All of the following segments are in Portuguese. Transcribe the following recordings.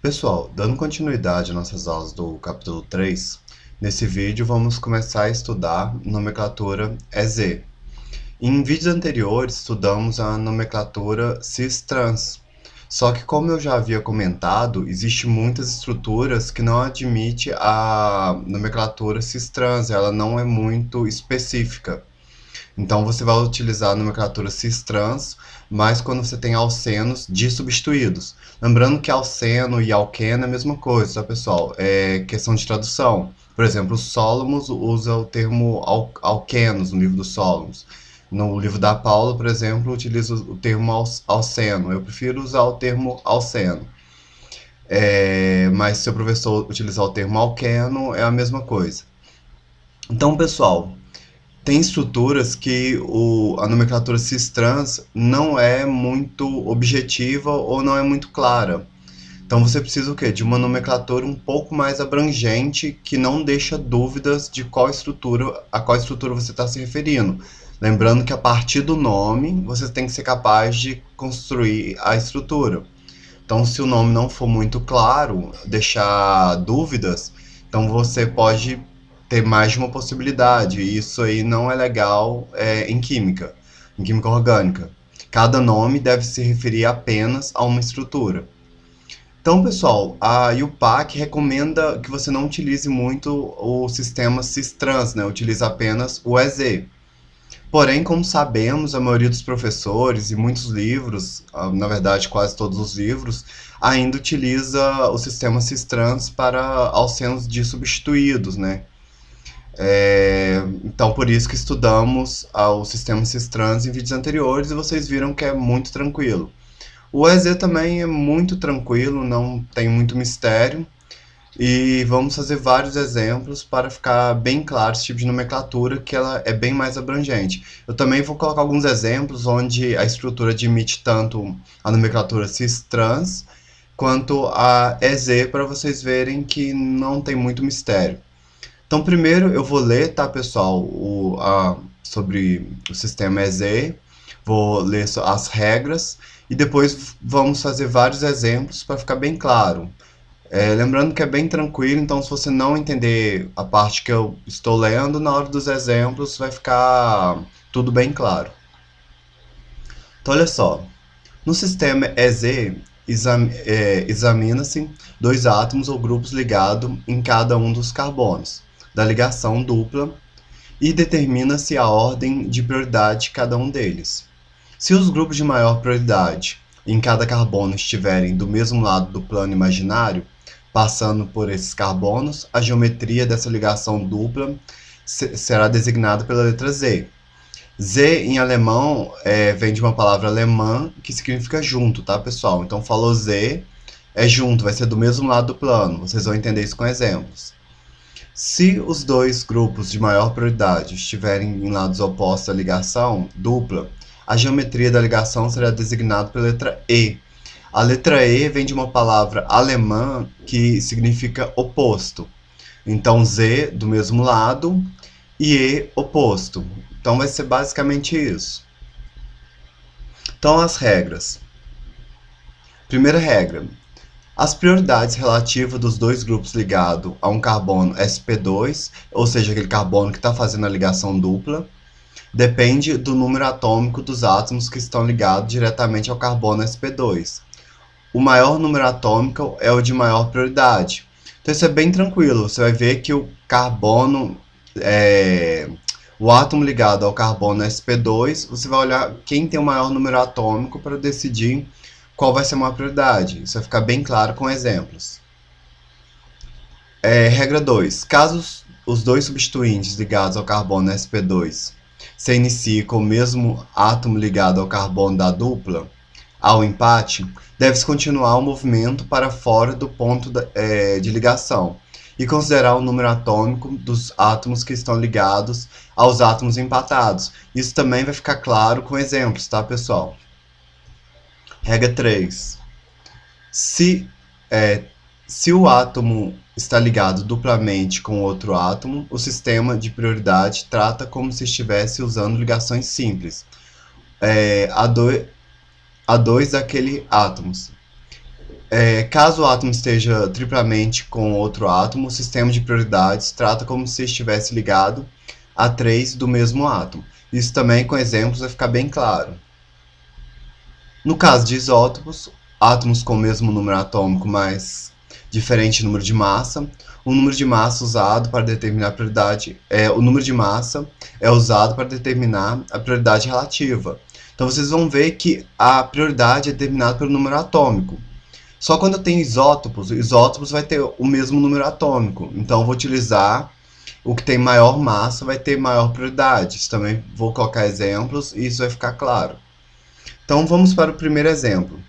Pessoal, dando continuidade às nossas aulas do capítulo 3, nesse vídeo vamos começar a estudar nomenclatura EZ. Em vídeos anteriores estudamos a nomenclatura cis-trans, só que como eu já havia comentado, existem muitas estruturas que não admitem a nomenclatura cis-trans, ela não é muito específica. Então você vai utilizar a nomenclatura cis-trans, mas quando você tem alcenos dissubstituídos. Lembrando que alceno e alqueno é a mesma coisa, tá, pessoal? É questão de tradução. Por exemplo, o Solomos usa o termo alquenos no livro dos Solomos. No livro da Paula, por exemplo, utiliza o termo alceno. Eu prefiro usar o termo alceno. Mas se o professor utilizar o termo alqueno, é a mesma coisa. Então, pessoal, tem estruturas que a nomenclatura cis-trans não é muito objetiva ou não é muito clara. Então você precisa o quê? De uma nomenclatura um pouco mais abrangente que não deixa dúvidas de a qual estrutura você está se referindo. Lembrando que a partir do nome você tem que ser capaz de construir a estrutura. Então se o nome não for muito claro, deixar dúvidas, então você pode ter mais de uma possibilidade. E isso aí não é legal em química orgânica. Cada nome deve se referir apenas a uma estrutura. Então, pessoal, a UPAC recomenda que você não utilize muito o sistema cis-trans, né? Utilize apenas o EZ. Porém, como sabemos, a maioria dos professores e muitos livros, na verdade quase todos os livros, ainda utiliza o sistema cis-trans para alcenos dissubstituídos, né? Então, por isso que estudamos o sistema cis-trans em vídeos anteriores e vocês viram que é muito tranquilo. O EZ também é muito tranquilo, não tem muito mistério. E vamos fazer vários exemplos para ficar bem claro esse tipo de nomenclatura, que ela é bem mais abrangente. Eu também vou colocar alguns exemplos onde a estrutura admite tanto a nomenclatura cis-trans quanto a EZ, para vocês verem que não tem muito mistério. Então, primeiro eu vou ler, tá, pessoal, sobre o sistema EZ, vou ler as regras e depois vamos fazer vários exemplos para ficar bem claro. Lembrando que é bem tranquilo, então se você não entender a parte que eu estou lendo, na hora dos exemplos vai ficar tudo bem claro. Então, olha só. No sistema EZ, examina-se dois átomos ou grupos ligados em cada um dos carbonos da ligação dupla e determina-se a ordem de prioridade de cada um deles. Se os grupos de maior prioridade em cada carbono estiverem do mesmo lado do plano imaginário, passando por esses carbonos, a geometria dessa ligação dupla será designada pela letra Z. Z em alemão vem de uma palavra alemã que significa junto, tá, pessoal? Então falou Z, é junto, vai ser do mesmo lado do plano. Vocês vão entender isso com exemplos. Se os dois grupos de maior prioridade estiverem em lados opostos à ligação dupla, a geometria da ligação será designada pela letra E. A letra E vem de uma palavra alemã que significa oposto. Então, Z do mesmo lado e E oposto. Então, vai ser basicamente isso. Então, as regras. Primeira regra. As prioridades relativas dos dois grupos ligados a um carbono sp2, ou seja, aquele carbono que está fazendo a ligação dupla, depende do número atômico dos átomos que estão ligados diretamente ao carbono sp2. O maior número atômico é o de maior prioridade. Então isso é bem tranquilo, você vai ver que o carbono, o átomo ligado ao carbono sp2, você vai olhar quem tem o maior número atômico para decidir qual vai ser a maior prioridade. Isso vai ficar bem claro com exemplos. Regra 2. Caso os dois substituintes ligados ao carbono sp2 se iniciem com o mesmo átomo ligado ao carbono da dupla, ao empate, deve-se continuar o movimento para fora do ponto de ligação e considerar o número atômico dos átomos que estão ligados aos átomos empatados. Isso também vai ficar claro com exemplos, tá, pessoal? Regra 3. Se o átomo está ligado duplamente com outro átomo, o sistema de prioridade trata como se estivesse usando ligações simples. A dois daquele átomos. Caso o átomo esteja triplamente com outro átomo, o sistema de prioridades trata como se estivesse ligado a três do mesmo átomo. Isso também com exemplos vai ficar bem claro. No caso de isótopos, átomos com o mesmo número atômico, mas diferente número de massa, o número de massa usado para determinar a prioridade o número de massa é usado para determinar a prioridade relativa. Então vocês vão ver que a prioridade é determinada pelo número atômico. Só quando eu tenho isótopos vai ter o mesmo número atômico. Então eu vou utilizar o que tem maior massa, vai ter maior prioridade. Isso também vou colocar exemplos e isso vai ficar claro. Então vamos para o primeiro exemplo.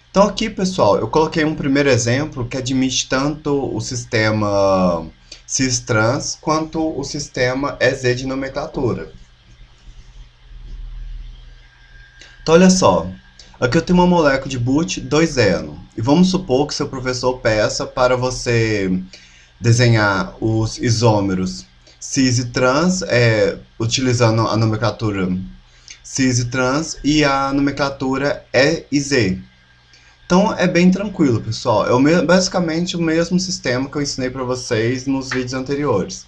Então aqui, pessoal, eu coloquei um primeiro exemplo que admite tanto o sistema cis-trans quanto o sistema EZ de nomenclatura. Então olha só, aqui eu tenho uma molécula de but 2-eno. E vamos supor que seu professor peça para você desenhar os isômeros cis e trans, utilizando a nomenclatura cis e trans e a nomenclatura E e Z. Então é bem tranquilo, pessoal. É basicamente o mesmo sistema que eu ensinei para vocês nos vídeos anteriores.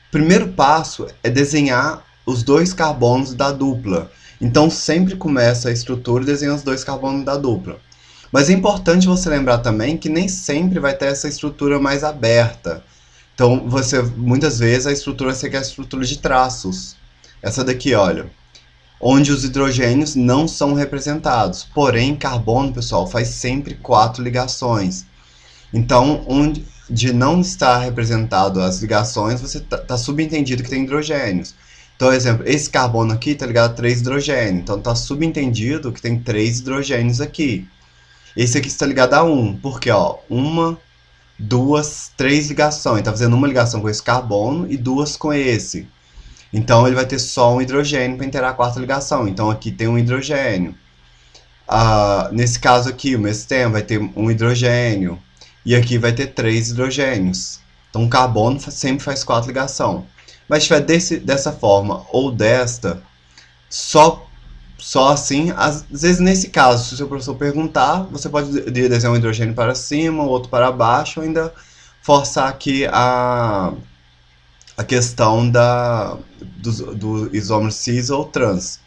O primeiro passo é desenhar os dois carbonos da dupla. Então sempre começa a estrutura e desenha os dois carbonos da dupla. Mas é importante você lembrar também que nem sempre vai ter essa estrutura mais aberta. Então muitas vezes a estrutura vai ser a estrutura de traços. Essa daqui, olha. Onde os hidrogênios não são representados. Porém, carbono, pessoal, faz sempre 4 ligações. Então, onde não está representado as ligações, você tá subentendido que tem hidrogênios. Então, por exemplo, esse carbono aqui está ligado a 3 hidrogênios. Então, está subentendido que tem 3 hidrogênios aqui. Esse aqui está ligado a 1. Porque, ó, 1, 2, 3 ligações. Está fazendo uma ligação com esse carbono e 2 com esse. Então, ele vai ter só um hidrogênio para interar a quarta ligação. Então, aqui tem um hidrogênio. Nesse caso aqui, o mestem vai ter um hidrogênio. E aqui vai ter 3 hidrogênios. Então, o carbono sempre faz 4 ligações. Mas se tiver dessa forma ou desta, só assim, às vezes nesse caso, se o seu professor perguntar, você pode desenhar um hidrogênio para cima, o outro para baixo, ou ainda forçar aqui a questão do isômero cis ou trans.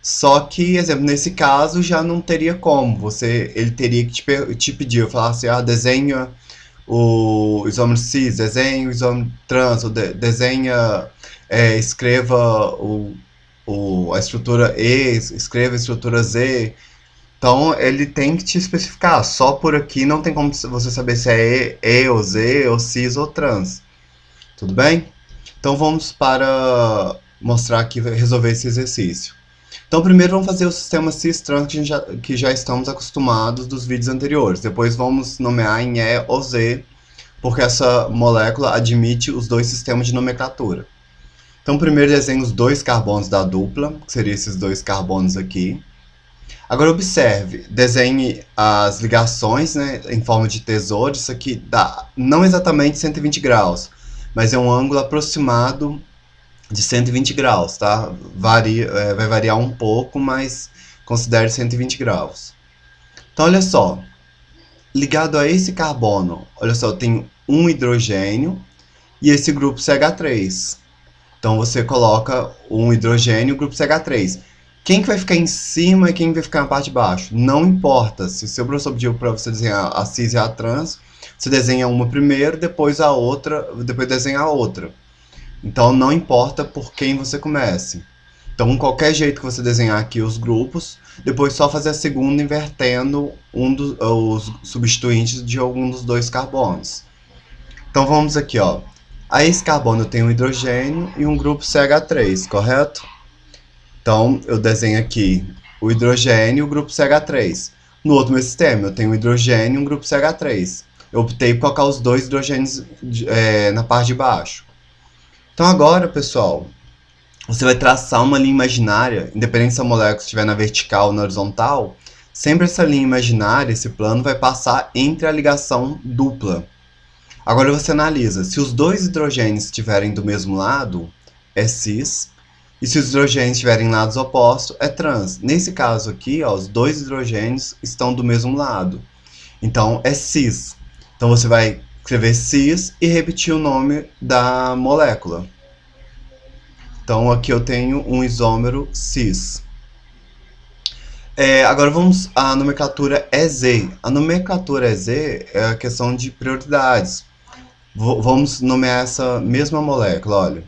Só que, exemplo, nesse caso já não teria como. Ele teria que te pedir, falar assim, desenha o isômero cis, desenha o isômero trans, ou escreva a estrutura E, escreva a estrutura Z. Então ele tem que te especificar. Só por aqui não tem como você saber se é E ou Z, ou cis ou trans. Tudo bem? Então vamos para mostrar aqui, resolver esse exercício. Então primeiro vamos fazer o sistema cis-trans que já estamos acostumados dos vídeos anteriores. Depois vamos nomear em E ou Z, porque essa molécula admite os dois sistemas de nomenclatura. Então primeiro desenho os dois carbonos da dupla, que seriam esses dois carbonos aqui. Agora observe, desenhe as ligações, né, em forma de tesouro. Isso aqui dá não exatamente 120 graus, mas é um ângulo aproximado de 120 graus, tá? Vai variar um pouco, mas considere 120 graus. Então, olha só. Ligado a esse carbono, olha só, eu tenho um hidrogênio e esse grupo CH3. Então, você coloca um hidrogênio e o grupo CH3. Quem que vai ficar em cima e quem vai ficar na parte de baixo? Não importa. Se o seu professor pediu para você desenhar a cis e a trans, você desenha uma primeiro, depois a outra, depois desenha a outra. Então não importa por quem você comece. Então qualquer jeito que você desenhar aqui os grupos, depois só fazer a segunda invertendo os substituintes de algum dos dois carbonos. Então vamos aqui, ó. A esse carbono eu tenho um hidrogênio e um grupo CH3, correto? Então eu desenho aqui o hidrogênio e o grupo CH3. No outro meu sistema eu tenho um hidrogênio e um grupo CH3. Eu optei por colocar os dois hidrogênios na parte de baixo. Então agora, pessoal, você vai traçar uma linha imaginária, independente se a molécula estiver na vertical ou na horizontal, sempre essa linha imaginária, esse plano, vai passar entre a ligação dupla. Agora você analisa, se os dois hidrogênios estiverem do mesmo lado, é cis, e se os hidrogênios estiverem em lados opostos, é trans. Nesse caso aqui, ó, os dois hidrogênios estão do mesmo lado. Então é cis. Então você vai escrever cis e repetir o nome da molécula. Então aqui eu tenho um isômero cis. Agora vamos à nomenclatura EZ. A nomenclatura EZ é a questão de prioridades. Vamos nomear essa mesma molécula, olha.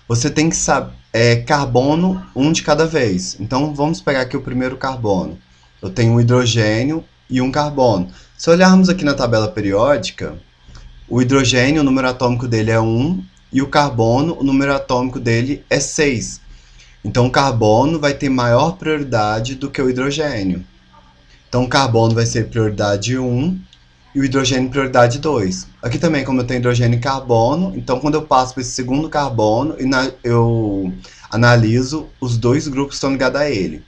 Você tem que saber, carbono, um de cada vez. Então vamos pegar aqui o primeiro carbono. Eu tenho um hidrogênio e um carbono. Se olharmos aqui na tabela periódica, o hidrogênio, o número atômico dele é 1, e o carbono, o número atômico dele é 6. Então o carbono vai ter maior prioridade do que o hidrogênio. Então o carbono vai ser prioridade 1 e o hidrogênio prioridade 2. Aqui também, como eu tenho hidrogênio e carbono, então quando eu passo para esse segundo carbono, eu analiso os dois grupos que estão ligados a ele.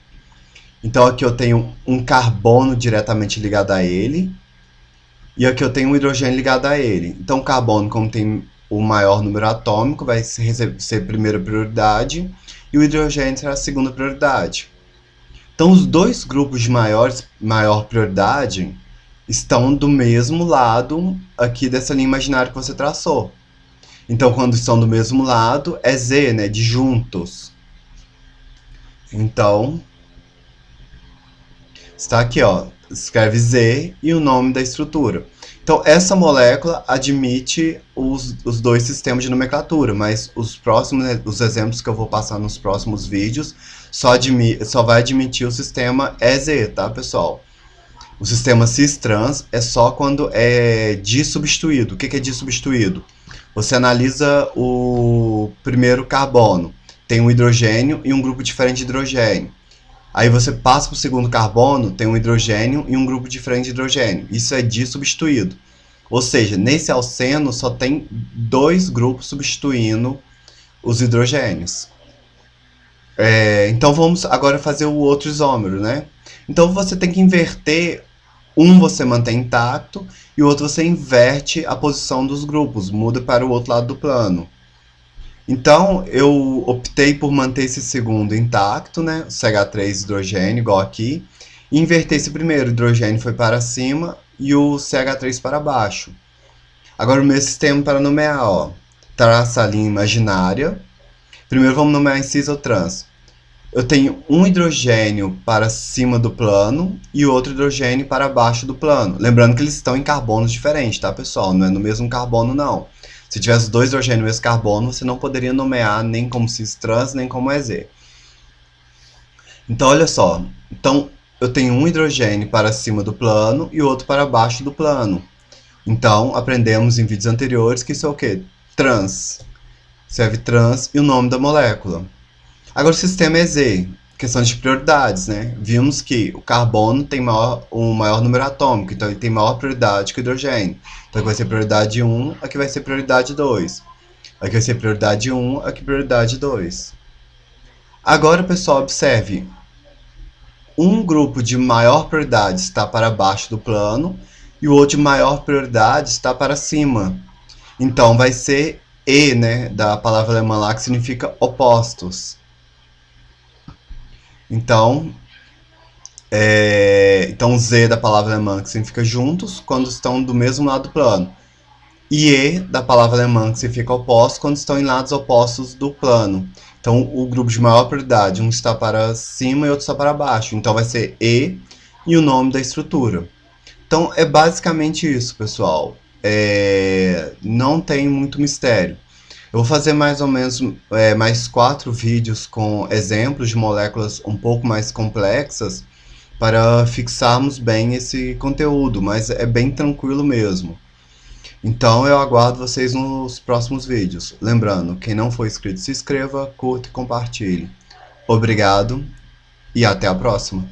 Então aqui eu tenho um carbono diretamente ligado a ele, e aqui eu tenho um hidrogênio ligado a ele. Então o carbono, como tem o maior número atômico, vai ser primeira prioridade, e o hidrogênio será a segunda prioridade. Então os dois grupos de maior prioridade estão do mesmo lado aqui dessa linha imaginária que você traçou. Então quando estão do mesmo lado é Z, né, de juntos. Então está aqui, ó, escreve Z e o nome da estrutura. Então essa molécula admite os dois sistemas de nomenclatura, mas os exemplos que eu vou passar nos próximos vídeos só vai admitir o sistema EZ, tá, pessoal? O sistema cis-trans é só quando é dissubstituído. O que é dissubstituído? Você analisa o primeiro carbono, tem um hidrogênio e um grupo diferente de hidrogênio. Aí você passa para o segundo carbono, tem um hidrogênio e um grupo diferente de hidrogênio. Isso é dissubstituído. Ou seja, nesse alceno só tem dois grupos substituindo os hidrogênios. Então vamos agora fazer o outro isômero, né? Então você tem que inverter, um você mantém intacto e o outro você inverte a posição dos grupos, muda para o outro lado do plano. Então eu optei por manter esse segundo intacto, né? O CH3 hidrogênio, igual aqui, e inverter esse primeiro, o hidrogênio foi para cima e o CH3 para baixo. Agora o meu sistema para nomear, ó, traça a linha imaginária. Primeiro vamos nomear em cis ou trans. Eu tenho um hidrogênio para cima do plano e outro hidrogênio para baixo do plano. Lembrando que eles estão em carbonos diferentes, tá, pessoal? Não é no mesmo carbono, não. Se tivesse dois hidrogênios no mesmo carbono, você não poderia nomear nem como cis-trans, nem como EZ. Então, olha só. Então, eu tenho um hidrogênio para cima do plano e outro para baixo do plano. Então, aprendemos em vídeos anteriores que isso é o quê? Trans. Serve trans e o nome da molécula. Agora o sistema EZ, questão de prioridades, né? Vimos que o carbono tem um maior número atômico, então ele tem maior prioridade que o hidrogênio. Então aqui vai ser prioridade 1, aqui vai ser prioridade 2. Aqui vai ser prioridade 1, aqui prioridade 2. Agora, pessoal, observe. Um grupo de maior prioridade está para baixo do plano e o outro de maior prioridade está para cima. Então vai ser E, né, da palavra alemã lá, que significa opostos. Então Z da palavra alemã, que significa juntos, quando estão do mesmo lado do plano. E E da palavra alemã, que significa opostos, quando estão em lados opostos do plano. Então o grupo de maior prioridade, um está para cima e outro está para baixo. Então vai ser E e o nome da estrutura. Então é basicamente isso, pessoal. Não tem muito mistério. Eu vou fazer mais ou menos mais 4 vídeos com exemplos de moléculas um pouco mais complexas para fixarmos bem esse conteúdo, mas é bem tranquilo mesmo. Então eu aguardo vocês nos próximos vídeos. Lembrando, quem não for inscrito, se inscreva, curta e compartilhe. Obrigado e até a próxima.